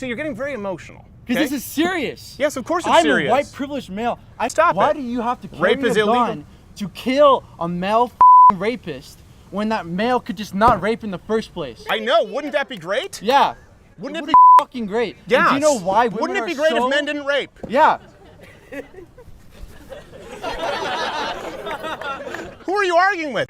So you're getting very emotional. Because this is serious. Yes, of course it's serious. I'm a white privileged male. Stop Why it. do you have to carry Rape is a illegal. gun to kill a male rapist when that male could just not rape in the first place? I know. Wouldn't that be great? Yeah. Wouldn't it be fucking great? Yeah. Do you know why women Wouldn't it be are great so... if men didn't rape? Yeah. Who are you arguing with?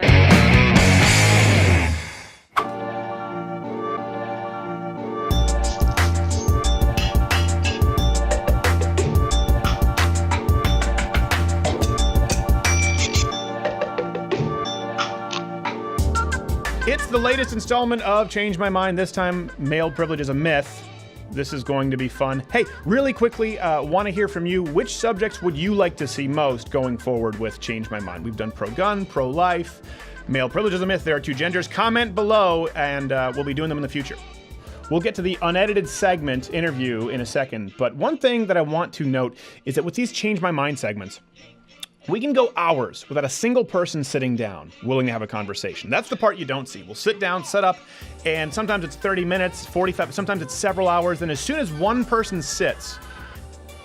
It's the latest installment of Change My Mind. This time, male privilege is a myth. This is going to be fun. Hey, really quickly, want to hear from you. Which subjects would you like to see most going forward with Change My Mind? We've done pro-gun, pro-life, male privilege is a myth. There are two genders. Comment below, and we'll be doing them in the future. We'll get to the unedited segment interview in a second, but one thing that I want to note is that with these Change My Mind segments, we can go hours without a single person sitting down, willing to have a conversation. That's the part you don't see. We'll sit down, set up, and sometimes it's 30 minutes, 45, sometimes it's several hours. And as soon as one person sits,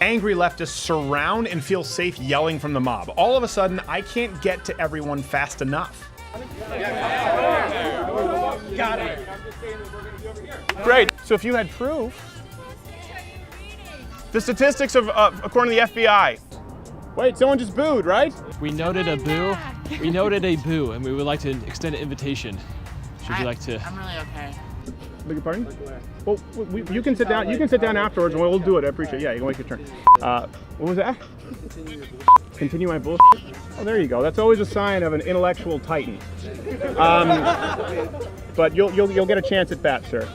angry leftists surround and feel safe yelling from the mob. All of a sudden, I can't get to everyone fast enough. Got it. Great. So if you had proof, the statistics of according to the FBI. Wait, someone just booed, right? We noted a boo. We noted a boo, and we would like to extend an invitation. Should you like to? I'm really okay. Beg your pardon? Well, you can sit down. You can sit down afterwards, and we'll do it. I appreciate it. Yeah, you can wait your turn. What was that? Continue my bullshit. Oh, there you go. That's always a sign of an intellectual titan. But you'll get a chance at that, sir.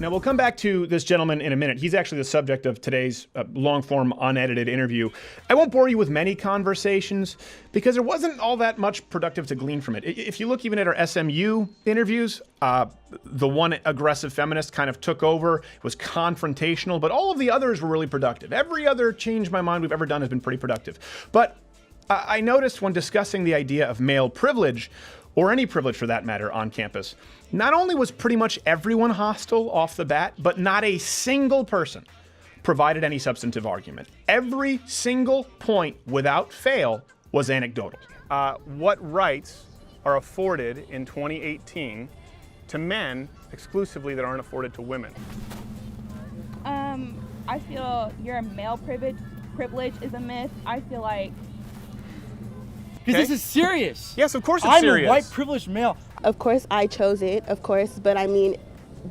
Now, we'll come back to this gentleman in a minute. He's actually the subject of today's long-form, unedited interview. I won't bore you with many conversations because there wasn't all that much productive to glean from it. If you look even at our SMU interviews, the one aggressive feminist kind of took over, it was confrontational, but all of the others were really productive. Every other Change My Mind we've ever done has been pretty productive. But I noticed when discussing the idea of male privilege, or any privilege for that matter, on campus, not only was pretty much everyone hostile off the bat, but not a single person provided any substantive argument. Every single point, without fail, was anecdotal. What rights are afforded in 2018 to men exclusively that aren't afforded to women? I feel your male privilege is a myth. I feel like... Because this is serious. Yes, of course it's serious. I'm a white privileged male. Of course I chose it, of course, but I mean,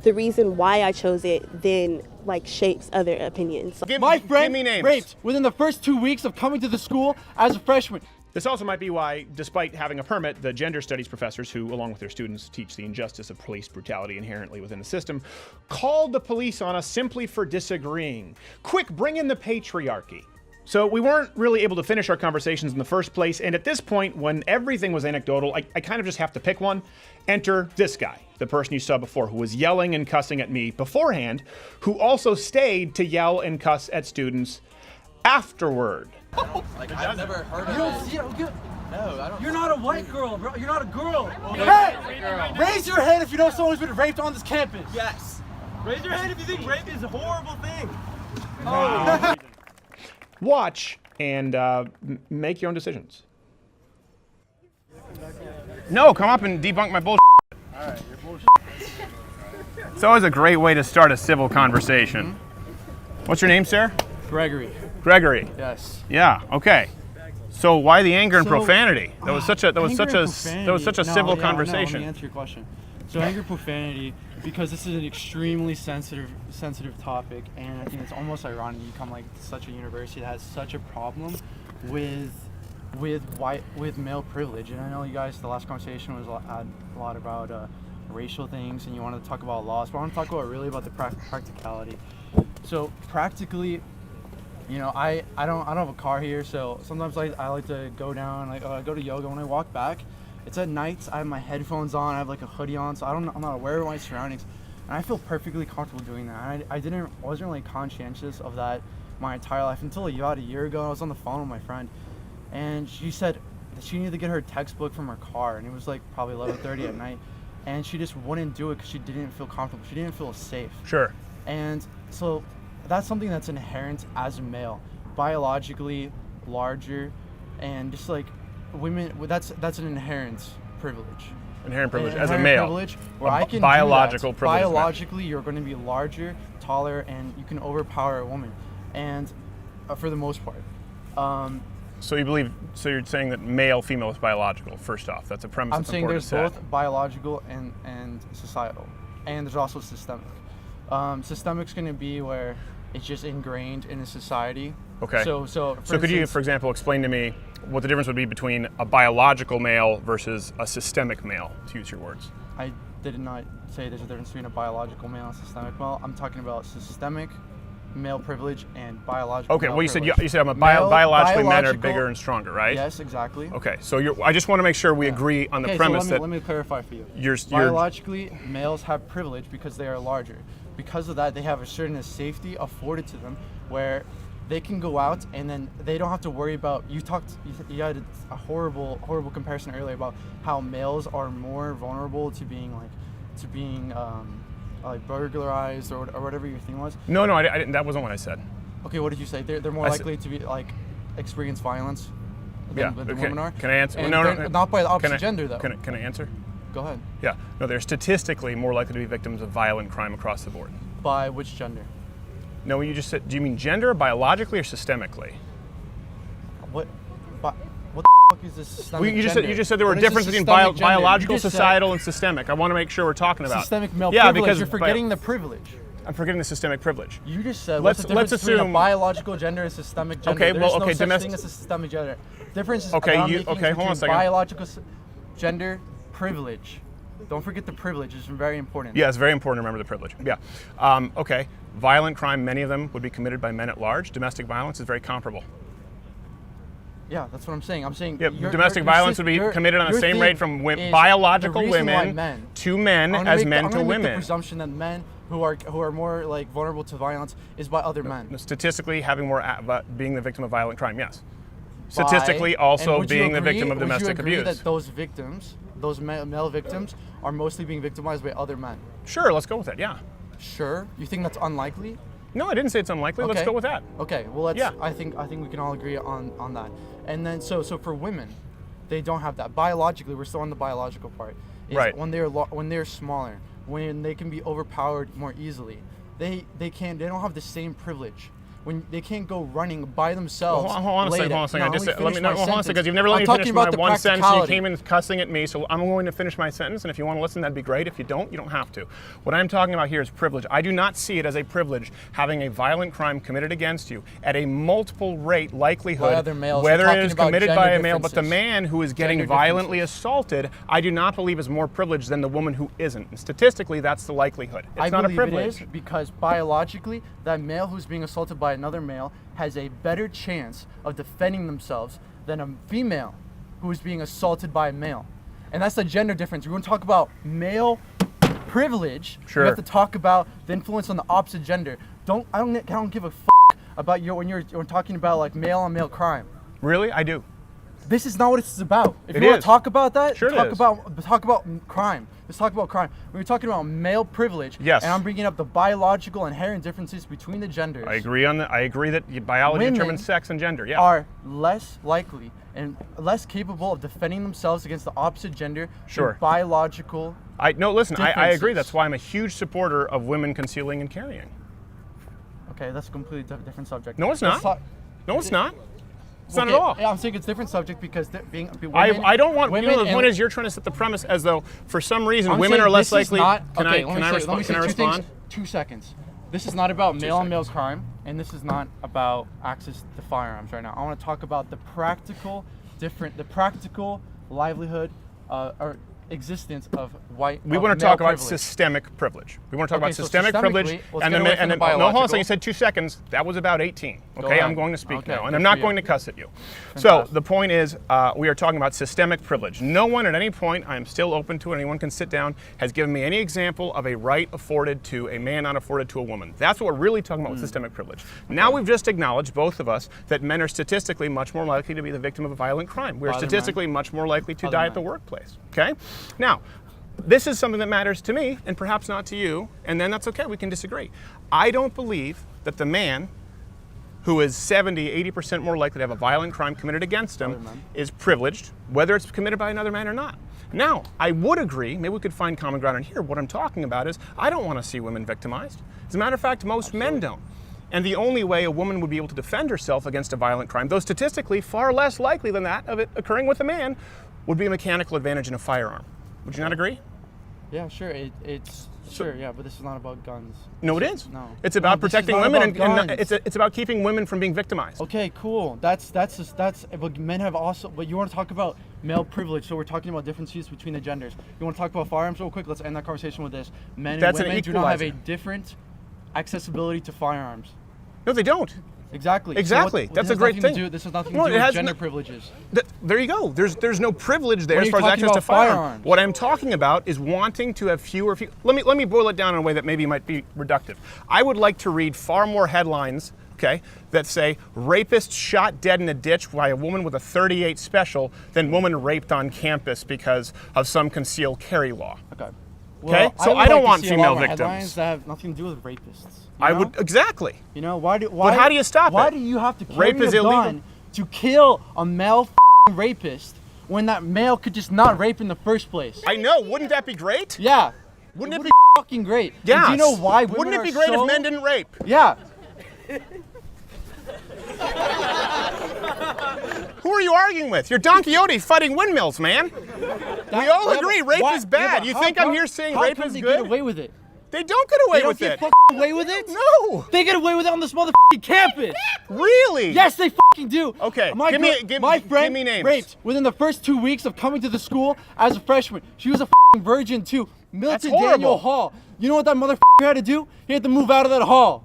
the reason why I chose it then like shapes other opinions. My friend give me names. raped within the first 2 weeks of coming to the school as a freshman. This also might be why, despite having a permit, the gender studies professors who, along with their students, teach the injustice of police brutality inherently within the system, called the police on us simply for disagreeing. Quick, bring in the patriarchy. So we weren't really able to finish our conversations in the first place, and at this point, when everything was anecdotal, I kind of just have to pick one. Enter this guy, the person you saw before, who was yelling and cussing at me beforehand, who also stayed to yell and cuss at students afterward. Like, I've never heard of it. You don't see it? No, I don't. You're not a white girl, bro. You're not a girl. Hey, raise your hand if you know someone's been raped on this campus. Yes. Raise your hand if you think rape is a horrible thing. Oh. Watch and make your own decisions. No, come up and debunk my bullshit. All right, you're bullshit. It's always a great way to start a civil conversation. What's your name, sir? Gregory. Gregory. Yes. Yeah. Okay. So why the anger and So, profanity? That was such a Anger and civil profanity. Let conversation. me answer your question. So anger and profanity, because this is an extremely sensitive topic, and I think it's almost ironic you come like such a university that has such a problem with male privilege. And I know you guys, the last conversation was a lot about racial things, and you wanted to talk about laws, but I want to talk about the practicality. So practically, you know, I don't have a car here, so sometimes I like to go down, I go to yoga. When I walk back, it's at nights, I have my headphones on, I have like a hoodie on, so I'm not aware of my surroundings, and I feel perfectly comfortable doing that. I wasn't really conscientious of that my entire life until about a year ago. I was on the phone with my friend, and she said that she needed to get her textbook from her car, and it was like probably 11:30 at night, and she just wouldn't do it because she didn't feel comfortable. She didn't feel safe. Sure. And so that's something that's inherent as a male, biologically larger, and just like women. That's an inherent privilege. Inherent privilege as a Inherent male. privilege where I can biological do that. privilege. Biologically, you're going to be larger, taller, and you can overpower a woman, and for the most part. So you're saying that male, female is biological. First off, that's a premise. I'm that's saying important there's to set. both biological and societal, and there's also systemic. Systemic's going to be where it's just ingrained in a society. Okay. So could you, for example, explain to me what the difference would be between a biological male versus a systemic male, to use your words? I did not say there's a difference between a biological male and systemic male. I'm talking about systemic male privilege and biological. Okay. male Well, you privilege. said biologically men are biological- bigger and stronger, right? Yes, exactly. Okay. So I just want to make sure we agree on the Okay, premise so that let me clarify for you. you're Biologically, males have privilege because they are larger. Because of that, they have a certain safety afforded to them where they can go out and then they don't have to worry about. You had a horrible comparison earlier about how males are more vulnerable to being like burglarized or whatever your thing was. No, I didn't. That wasn't what I said. Okay, what did you say? They're more likely to be like experience violence than women are. Can I answer? And No, not by the opposite Can I- gender though. Can I answer? Go ahead. Yeah. No, they're statistically more likely to be victims of violent crime across the board. By which gender? No, you just said. Do you mean gender, biologically, or systemically? What the fuck is this systemic Well, you gender? just said there were What is a differences between systemic gender? biological, You just said societal, and systemic. I want to make sure we're talking about systemic male yeah, privilege. because You're forgetting the privilege. I'm forgetting the systemic privilege. You just said Let's- what's the difference let's between assume- a biological gender and systemic gender? Okay, There's well, no okay, such thing as a systemic gender. Difference is Okay, that I'm you- making okay, is hold on a between second. biological gender privilege. Don't forget the privilege. It's very important. Yeah, it's very important to remember the privilege. Yeah. Okay. Violent crime, many of them would be committed by men at large. Domestic violence is very comparable. Yeah, that's what I'm saying. I'm saying Yeah, domestic violence would be committed on the same rate from biological women to men as men to I'm gonna make the women. presumption that men who are more like vulnerable to violence is by other men. Statistically, having more being the victim of violent crime, yes. Statistically, also being the victim of domestic would you agree abuse. that those victims, those male victims, are mostly being victimized by other men? Sure, let's go with that. Yeah. Sure. You think that's unlikely? No, I didn't say it's unlikely. Let's Okay. go with that. Okay. Well, let's. Yeah. I think we can all agree on that. And then so for women, they don't have that biologically. We're still on the biological part. Is Right. When they're smaller, when they can be overpowered more easily, they don't have the same privilege. When they can't go running by themselves. Well, hold on a second. late Hold on a at- second. No, I just let me hold finish my on a second, because sentence. you've never let I'm me talking finish about my the one sentence. And you practicality. came in cussing at me, so I'm going to finish my sentence. And if you want to listen, that'd be great. If you don't have to. What I'm talking about here is privilege. I do not see it as a privilege having a violent crime committed against you at a multiple rate likelihood, By other males. whether We're it talking is about committed by a gender male, but the differences. man who is getting Gender violently differences. assaulted, I do not believe is more privileged than the woman who isn't. And statistically, that's the likelihood. It's I not a believe privilege. it is because biologically, that male who's being assaulted by another male has a better chance of defending themselves than a female who is being assaulted by a male. And that's the gender difference. We're going to talk about male privilege. Sure. We have to talk about the influence on the opposite gender. I don't give a about when you're talking about like male on male crime. Really? I do. This is not what this is about. If It you want is. to talk about that, Sure it talk is. about crime. Let's talk about crime. When we're talking about male privilege, Yes. and I'm bringing up the biological inherent differences between the genders. I agree I agree that biology Women determines sex and gender. Yeah. Are less likely and less capable of defending themselves against the opposite gender. Sure. Through biological. Listen, I agree. differences. That's why I'm a huge supporter of women concealing and carrying. Okay, that's a completely different subject. No, it's Let's not. talk- No, it's not. It's not Okay, at all. yeah, I'm saying it's a different subject because women, I don't want. women the and- point is, you're trying to set the premise as though for some reason I'm women saying are less this is likely. Not, Can okay, I let me say respond? Can I two respond? things. 2 seconds. This is not about male on male crime, and this is not about access to firearms right now. I want to talk about the practical livelihood or existence of white. We of want to male talk about privilege. systemic privilege. We want to talk Okay, about so systemic privilege, systemically, let's and get then away from the no, hold on a second. biological. You said 2 seconds. That was about 18. Okay, ahead. I'm going to speak Okay, now, and good I'm for not you. going to cuss at you. So Fantastic. the point is, we are talking about systemic privilege. No one at any point, I am still open to it. Anyone can sit down. Has given me any example of a right afforded to a man, not afforded to a woman. That's what we're really talking about with systemic privilege. Now we've just acknowledged, both of us, that men are statistically much more likely to be the victim of a violent crime. We're Other men. statistically much more likely to Other die at the men. workplace. Okay, now. this is something that matters to me and perhaps not to you, and then that's okay, we can disagree. I don't believe that the man who is 70, 80% more likely to have a violent crime committed against him is privileged, whether it's committed by another man or not. Now, I would agree, maybe we could find common ground in here. What I'm talking about is I don't want to see women victimized. As a matter of fact, most men don't. And the only way a woman would be able to defend herself against a violent crime, though statistically far less likely than that of it occurring with a man, would be a mechanical advantage in a firearm. Would you not agree? Yeah, sure. Sure, yeah, but this is not about guns. No, it is. No. It's about protecting women, and it's it's about keeping women from being victimized. Okay, cool. That's but men have also. But you want to talk about male privilege? So we're talking about differences between the genders. You want to talk about firearms real quick? Let's end that conversation with this. Men and women do not have a different accessibility to firearms. No, they don't. Exactly. Exactly. So That's a great thing. This has nothing to do with gender privileges. There you go. There's no privilege there What are as you far as talking access to about firearms. What I'm talking about is wanting to have fewer. Let me boil it down in a way that maybe might be reductive. I would like to read far more headlines, okay, that say rapist shot dead in a ditch by a woman with a .38 special than woman raped on campus because of some concealed carry law. Okay. Okay, so I don't want female victims. Headlines that have nothing to do with rapists. I would exactly. You know why? But how do you stop it? Why do you have to carry Rape is a illegal. gun to kill a male rapist when that male could just not rape in the first place? I know. Wouldn't that be great? Yeah. Wouldn't it be fucking great? Yes. And do you know why women Wouldn't it be are great so... if men didn't rape? Yeah. Who are you arguing with? You're Don Quixote fighting windmills, man. We all agree rape is bad. You think I'm here saying rape is they good? get away with it? They don't get away They with don't it. get away with it? No. They get away with it on this motherfucking campus. Really? Yes, they fucking do. Okay, My friend me names. raped within the first 2 weeks of coming to the school as a freshman. She was a fucking virgin too. Milton horrible. Daniel Hall. You know what that motherfucker had to do? He had to move out of that hall.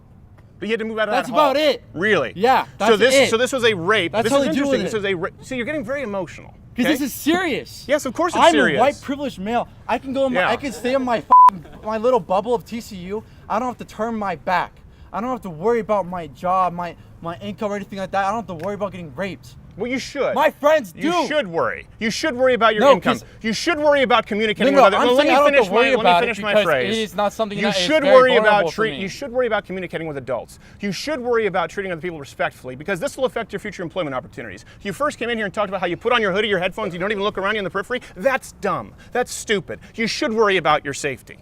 But you had to move out of That's that hall. about it. Really? Yeah, that's it. So this was a rape. That's this how is they do interesting. it. This was a rape. See, you're getting very emotional. Because okay? this is serious. Yes, of course it's I'm serious. a white privileged male. I can go. Yeah. I can stay in my little bubble of TCU. I don't have to turn my back. I don't have to worry about my job, my income, or anything like that. I don't have to worry about getting raped. Well, you should. My friends do. You should worry. You should worry about your No, income. 'cause- You should worry about communicating No, with other. I'm Well, let saying I me don't have finish to worry my. Let about me finish it my because phrase. it is not something you that is should very worry vulnerable about for me. You should worry about communicating with adults. You should worry about treating other people respectfully because this will affect your future employment opportunities. You first came in here and talked about how you put on your hoodie, your headphones, you don't even look around you in the periphery. That's dumb. That's stupid. You should worry about your safety.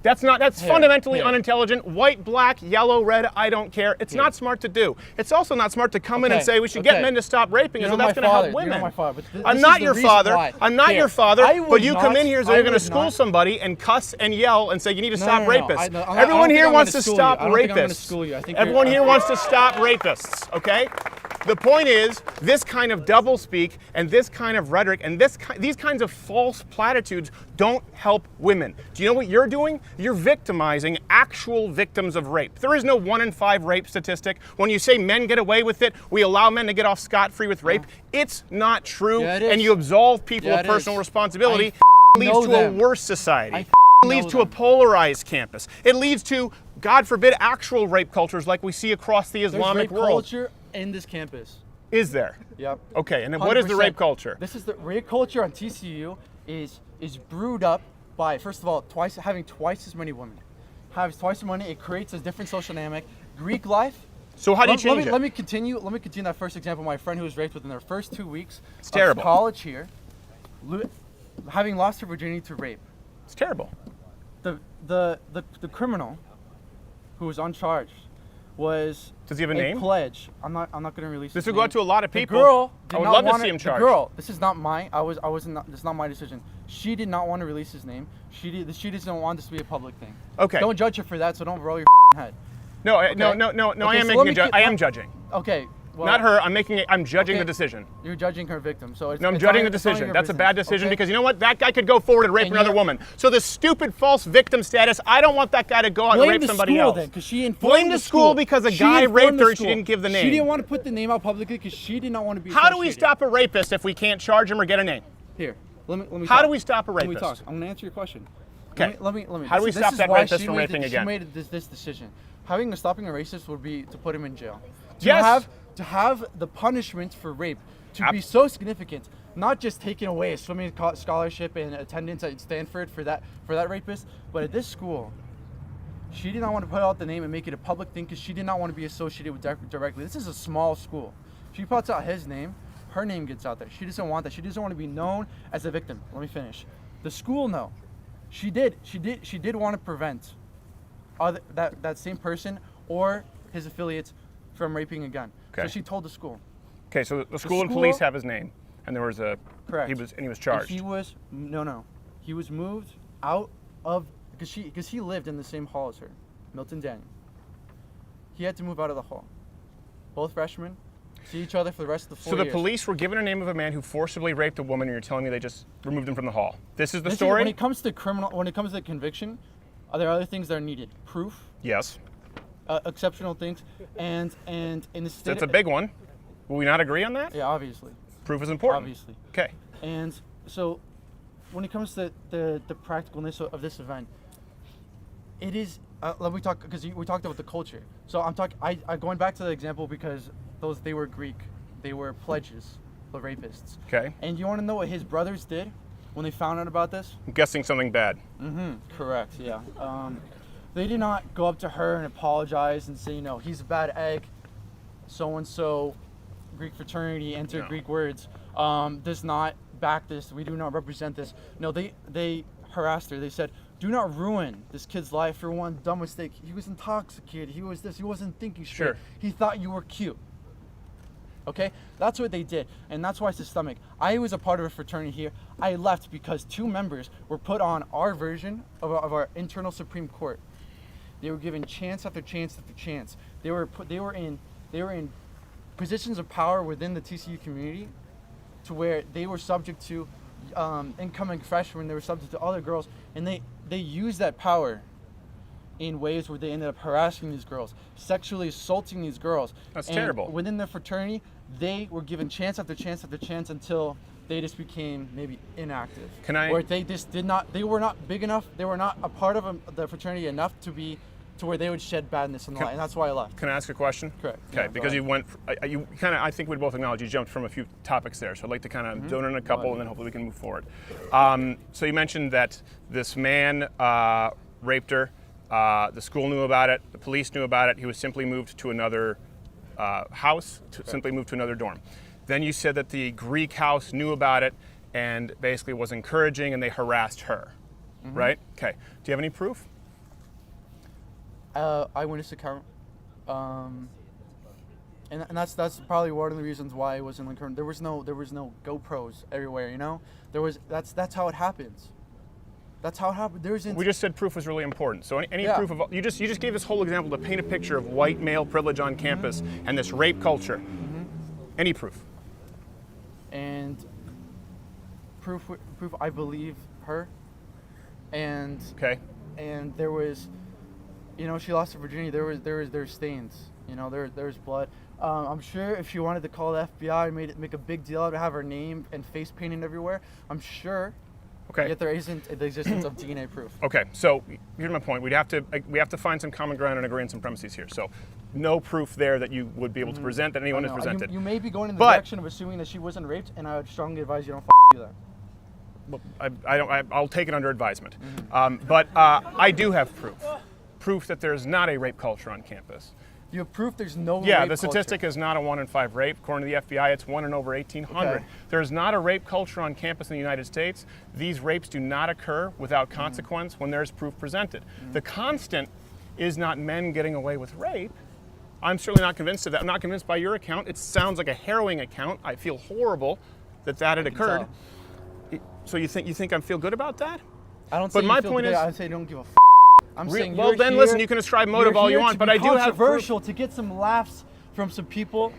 That's fundamentally unintelligent. White, black, yellow, red, I don't care. It's not smart to do. It's also not smart to come in and say we should get men to stop raping, so that's going to help women. I'm not your father. I'm not your father, but you come in here so you're going to school somebody and cuss and yell and say you need to stop rapists. Everyone here wants to stop rapists. Everyone here wants to stop rapists, okay? The point is, this kind of doublespeak and this kind of rhetoric and these kinds of false platitudes don't help women. Do you know what you're doing? You're victimizing actual victims of rape. There is no 1 in 5 rape statistic. When you say men get away with it, we allow men to get off scot-free with rape, it's not true, and you absolve people of personal responsibility. It leads to a worse society. It leads to a polarized campus. It leads to, God forbid, actual rape cultures like we see across the Islamic world. Culture in this campus. Is there? Yep. Okay, and then what is the rape culture? This is the rape culture on TCU is brewed up by, first of all, having twice as many women. Has twice as many, it creates a different social dynamic. Greek life. So how do you change it? Let me continue that first example. My friend who was raped within their first 2 weeks of college here, having lost her virginity to rape. It's terrible. The criminal who was uncharged was Does he have a name? Pledge. I'm not going to release. This would go out to a lot of people. The girl I would love to see him charged. The girl. This is not mine. This is not my decision. She did not want to release his name. She doesn't want this to be a public thing. Okay. Don't judge her for that. So don't roll your head. No, Okay? no. Okay, I am so making I am judging. Okay. Well, Not her. I'm judging the decision. You're judging her victim. So I'm judging the decision. That's a bad decision because you know what? That guy could go forward and rape another woman. So the stupid false victim status, I don't want that guy to go out and rape somebody else. Then, because she blame the school because a guy raped her and she didn't give the name. She didn't want to put the name out publicly because she did not want to be. How do we stop a rapist if we can't charge him or get a name? Here, let me. How do we stop a rapist? Let me talk. I'm going to answer your question. Okay. Let me. How do we stop that rapist from raping again? She made this decision. Stopping a racist would be to put him in jail. Yes. To have the punishment for rape to be so significant not just taking away a swimming scholarship and attendance at Stanford for that rapist, but at this school, she did not want to put out the name and make it a public thing because she did not want to be associated with directly. This is a small school. She puts out his name, her name gets out there. She doesn't want that. She doesn't want to be known as a victim. Let me finish. The school, no. She did want to prevent that same person or his affiliates from raping again. Okay. So she told the school. Okay, so the school and police have his name, and there was a Correct. he was charged. He was he was moved out of because he lived in the same hall as her, Milton Daniel. He had to move out of the hall. Both freshmen see each other for the rest of the 4 So the years. police were given a name of a man who forcibly raped a woman, and you're telling me they just removed him from the hall. This is the story? When it comes to conviction, there are other things that are needed. Proof, Yes. exceptional things, and in the state. That's a big one. Will we not agree on that? Yeah, obviously. Proof is important. Obviously. Okay. And so, when it comes to the practicalness of this event, it is. Let me talk because we talked about the culture. So I'm talking. I going back to the example because they were Greek, they were pledges, the rapists. Okay. And you want to know what his brothers did when they found out about this? I'm guessing something bad. Correct. Yeah. They did not go up to her and apologize and say, he's a bad egg. So and so, Greek fraternity, enter No. Greek words. Does not back this. We do not represent this. No, they harassed her. They said, do not ruin this kid's life for one dumb mistake. He was intoxicated. He was this. He wasn't thinking straight. Sure. He thought you were cute. Okay? That's what they did. And that's why it's systemic. I was a part of a fraternity here. I left because 2 members were put on our version of our internal Supreme Court. They were given chance after chance after chance. They were in positions of power within the TCU community to where they were subject to incoming freshmen, they were subject to other girls, and they used that power in ways where they ended up harassing these girls, sexually assaulting these girls. That's And terrible. Within the fraternity, they were given chance after chance after chance until they just became maybe inactive. Or they just they were not big enough, they were not a part of the fraternity enough to where they would shed badness in the light, and that's why I left. Can I ask a question? Correct. Okay, Yeah, because go you went, you kind of, I think we'd both acknowledge you jumped from a few topics there, so I'd like to kind of zone in a couple, and then hopefully we can move forward. So you mentioned that this man raped her, the school knew about it, the police knew about it, he was simply moved to another house, simply moved to another dorm. Then you said that the Greek house knew about it and basically was encouraging, and they harassed her, right? Okay, do you have any proof? Eyewitness account, and that's probably one of the reasons why it wasn't like there was no GoPros everywhere. That's how it happens. That's how it happened. We just said proof was really important. So any proof of you just gave this whole example to paint a picture of white male privilege on campus and this rape culture. Any proof? And proof. I believe her. And okay. And there was. She lost her virginity. There's stains. There's blood. I'm sure if she wanted to call the FBI, make a big deal out of have her name and face painted everywhere, I'm sure. Okay. Yet there isn't the existence of DNA proof. Okay. So here's my point. We have to find some common ground and agree on some premises here. So no proof there that you would be able to present that anyone has presented. You may be going in the direction of assuming that she wasn't raped, and I would strongly advise you don't do that. Well, I'll take it under advisement. But I do have proof that there's not a rape culture on campus. You have proof there's no rape Yeah, the statistic is not a 1 in 5 rape. According to the FBI, it's 1 in over 1,800. Okay. There's not a rape culture on campus in the United States. These rapes do not occur without consequence when there's proof presented. The constant is not men getting away with rape. I'm certainly not convinced of that. I'm not convinced by your account. It sounds like a harrowing account. I feel horrible that had occurred. So you think I feel good about that? I don't say but you my feel point good. is, I say don't give a I'm saying well, then listen, you can ascribe motive all you want, but I do have controversial to get some laughs from some people,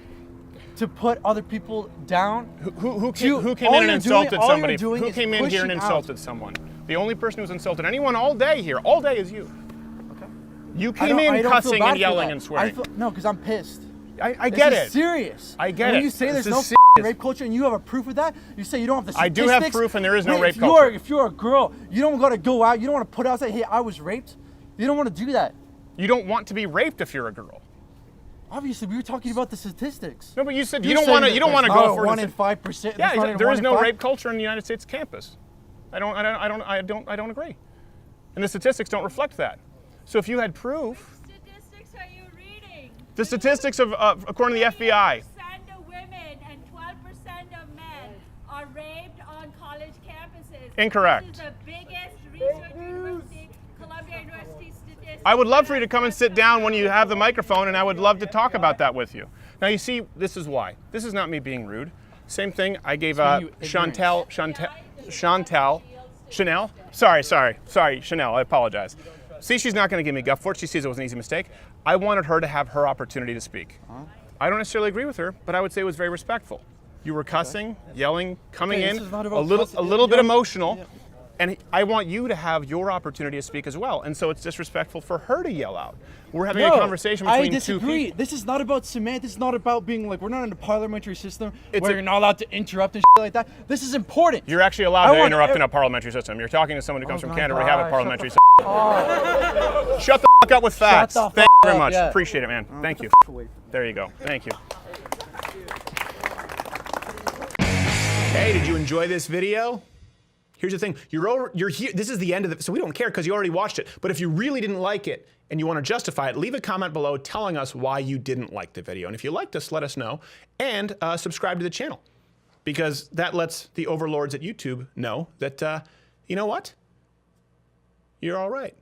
to put other people down. Who came in and insulted somebody? Who came in here and insulted someone? The only person who's insulted anyone all day here, all day is you. Okay. You came in cussing and yelling and swearing. No, because I'm pissed. I get it. This is serious. I get it. When you say there's no rape culture and you have a proof of that, you say you don't have the statistics. I do have proof and there is no rape culture. If you're a girl, you don't got to go out, you don't want to put out and say, hey, I was raped. You don't want to do that. You don't want to be raped if you're a girl. Obviously, we were talking about the statistics. No, but you said you You're don't want to. saying You don't that want to there's go not for a 1 in 5%. Yeah, there is no rape culture in the United States campus. I don't agree. And the statistics don't reflect that. So if you had proof. Which statistics are you reading? The statistics of according to the FBI. 80% of women and 12% of men are raped on college campuses. Incorrect. This is the biggest research university, Columbia University statistics. I would love for you to come and sit down when you have the microphone, and I would love to talk about that with you. Now you see, this is why. This is not me being rude. Same thing I gave Chanel. Sorry, Chanel, I apologize. See, she's not going to give me guff for it. She sees it was an easy mistake. I wanted her to have her opportunity to speak. I don't necessarily agree with her, but I would say it was very respectful. You were cussing, yelling, coming in, a little bit emotional, and I want you to have your opportunity to speak as well. And so it's disrespectful for her to yell out. We're having a conversation between two people. I disagree. This is not about cement. This is not about being like, we're not in a parliamentary system where you're not allowed to interrupt and shit like that. This is important. You're actually allowed to interrupt in a parliamentary system. You're talking to someone who comes from Canada where we have a parliamentary system. Shut the fuck up with facts. Thank you very much. Yeah. Appreciate it, man. Thank you. There you go. Thank you. Hey, did you enjoy this video? Here's the thing, you're here, this is the end of it, so we don't care because you already watched it. But if you really didn't like it and you want to justify it, leave a comment below telling us why you didn't like the video. And if you liked us, let us know. And subscribe to the channel, because that lets the overlords at YouTube know that, you know what? You're all right.